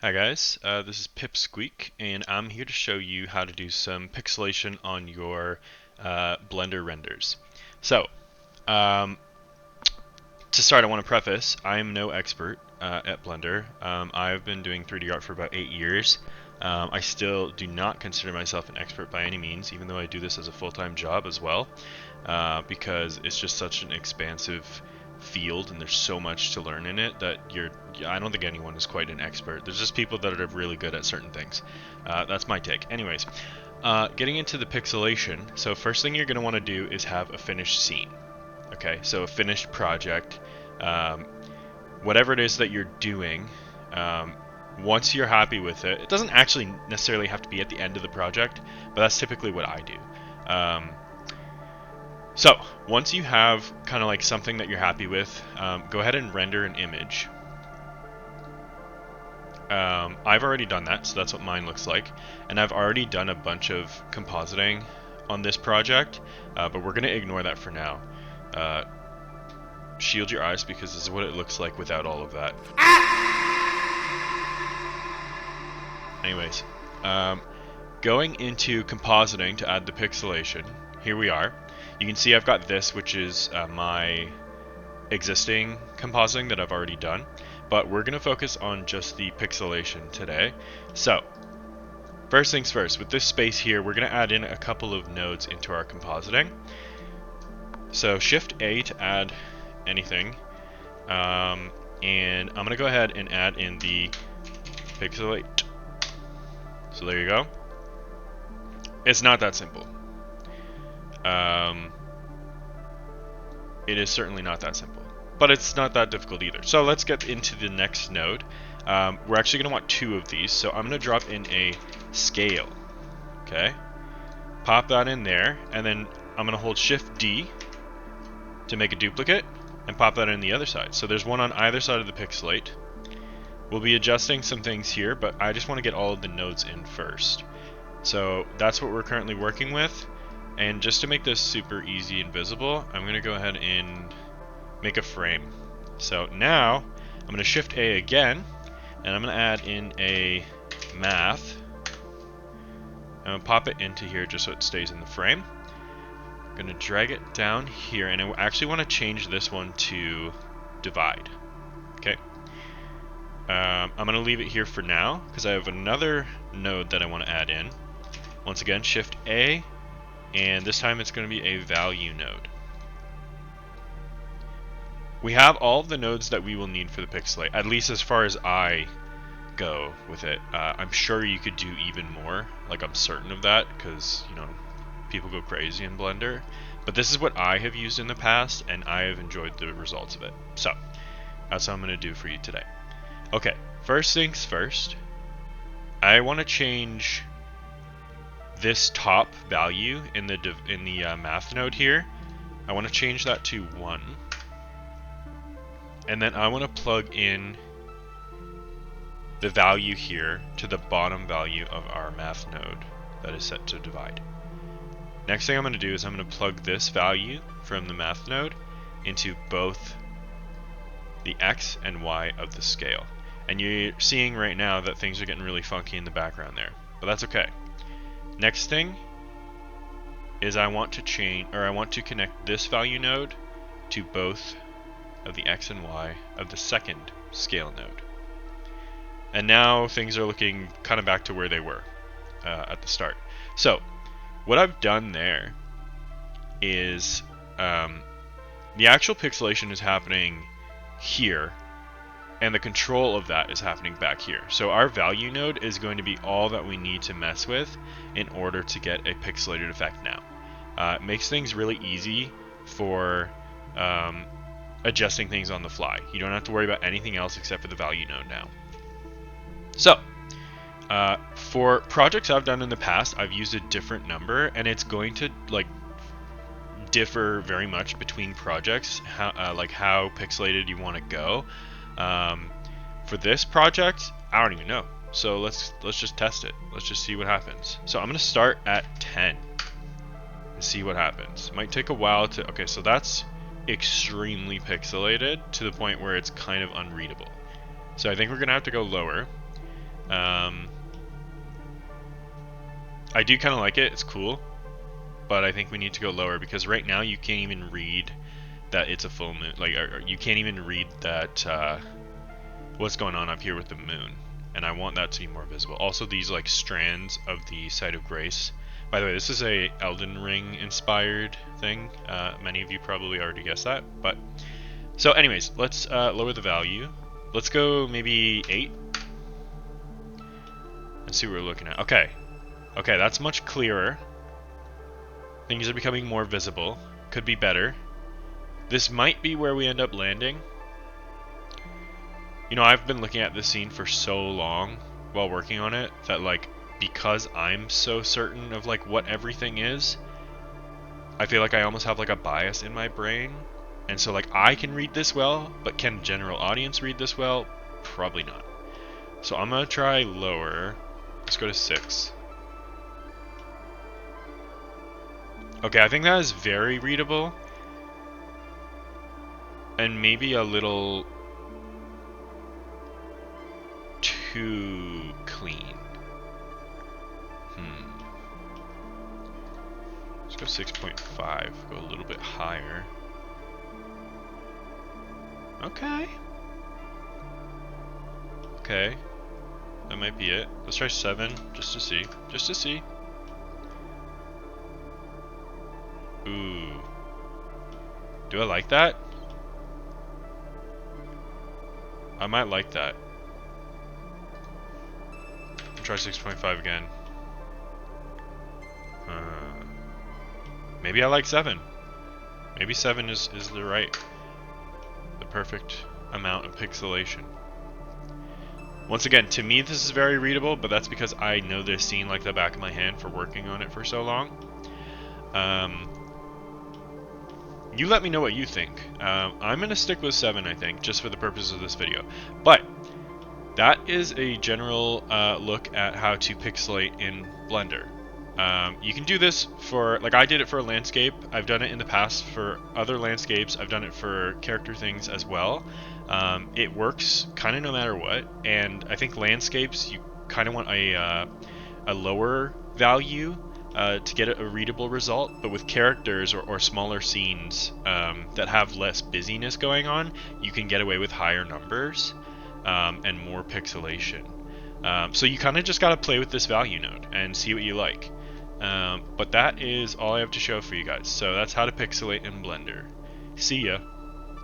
Hi guys, this is Pipsqueak, and I'm here to show you how to do some pixelation on your Blender renders. So, um, to start, I want to preface, I'm no expert at Blender. I've been doing 3D art for about 8 years. I still do not consider myself an expert by any means, even though I do this as a full-time job as well, because it's just such an expansive field and there's so much to learn in it that I don't think anyone is quite an expert. There's just people that are really good at certain things. That's my take. Anyways, getting into the pixelation, so first thing you're going to want to do is have a finished scene. Okay, so a finished project, um, whatever it is that you're doing, once you're happy with it, it doesn't actually necessarily have to be at the end of the project, but that's typically what I do. So once you have kind of like something that you're happy with, go ahead and render an image. I've already done that, so that's what mine looks like. And I've already done a bunch of compositing on this project, but we're going to ignore that for now. Shield your eyes because this is what it looks like without all of that. Anyways, going into compositing to add the pixelation, here we are. You can see I've got this, which is my existing compositing that I've already done, but we're going to focus on just the pixelation today. So, first things first, with this space here, we're going to add in a couple of nodes into our compositing. So Shift A to add anything, and I'm going to go ahead and add in the pixelate. So there you go. It's not that simple. It is certainly not that simple, but it's not that difficult either. So let's get into the next node. We're actually going to want two of these, so I'm going to drop in a scale. Okay, pop that in there, and then I'm going to hold Shift D to make a duplicate and pop that in the other side. So there's one on either side of the pixelate. We'll be adjusting some things here, but I just want to get all of the nodes in first. So that's what we're currently working with. And just to make this super easy and visible, I'm going to go ahead and make a frame. So now I'm going to Shift A again, and I'm going to add in a math. I'm going to pop it into here just so it stays in the frame. I'm going to drag it down here, and I actually want to change this one to divide. Okay. I'm going to leave it here for now because I have another node that I want to add in. Once again, Shift A, and this time it's going to be a value node. We have all of the nodes that we will need for the pixelate, at least as far as I go with it. I'm sure you could do even more, like I'm certain of that, because, you know, people go crazy in Blender. But this is what I have used in the past, and I have enjoyed the results of it. So, that's what I'm going to do for you today. Okay, first things first, I want to change this top value in the math node here. I want to change that to 1. And then I want to plug in the value here to the bottom value of our math node that is set to divide. Next thing I'm going to do is I'm going to plug this value from the math node into both the X and Y of the scale. And you're seeing right now that things are getting really funky in the background there, but that's okay. Next thing is I want to connect this value node to both of the X and Y of the second scale node. And now things are looking kind of back to where they were at the start. So what I've done there is the actual pixelation is happening here, and the control of that is happening back here. So our value node is going to be all that we need to mess with in order to get a pixelated effect now. It makes things really easy for adjusting things on the fly. You don't have to worry about anything else except for the value node now. So, for projects I've done in the past, I've used a different number, and it's going to like differ very much between projects, how pixelated you want to go. For this project, I don't even know. So let's just test it. Let's just see what happens. So I'm gonna start at 10 and see what happens. It might take a while to. Okay, so that's extremely pixelated to the point where it's kind of unreadable. So I think we're gonna have to go lower. I do kind of like it, it's cool, but I think we need to go lower because right now you can't even read that it's a full moon. Like, you can't even read that what's going on up here with the moon, and I want that to be more visible. Also, these like strands of the site of grace. By the way, this is a Elden Ring inspired thing. Many of you probably already guessed that, but so anyways, let's lower the value. Let's go maybe 8 and see what we're looking at. Okay, that's much clearer. Things are becoming more visible. Could be better. This might be where we end up landing. You know, I've been looking at this scene for so long while working on it that, like, because I'm so certain of like what everything is, I feel like I almost have like a bias in my brain. And so like I can read this well, but can general audience read this well? Probably not. So I'm gonna try lower. Let's go to 6. Okay, I think that is very readable. And maybe a little too clean. Let's go 6.5. Go a little bit higher. Okay. Okay. That might be it. Let's try 7 just to see. Just to see. Ooh. Do I like that? I might like that. Try 6.5 again. Maybe I like 7. Maybe 7 is the perfect amount of pixelation. Once again, to me this is very readable, but that's because I know this scene like the back of my hand for working on it for so long. You let me know what you think. I'm gonna stick with 7, I think, just for the purpose of this video. But that is a general look at how to pixelate in Blender. You can do this for, like I did it for a landscape. I've done it in the past for other landscapes. I've done it for character things as well. It works kind of no matter what. And I think landscapes, you kind of want a lower value to get a readable result. But with characters or smaller scenes that have less busyness going on, you can get away with higher numbers and more pixelation. So you kind of just got to play with this value node and see what you like. But that is all I have to show for you guys. So that's how to pixelate in Blender. See ya.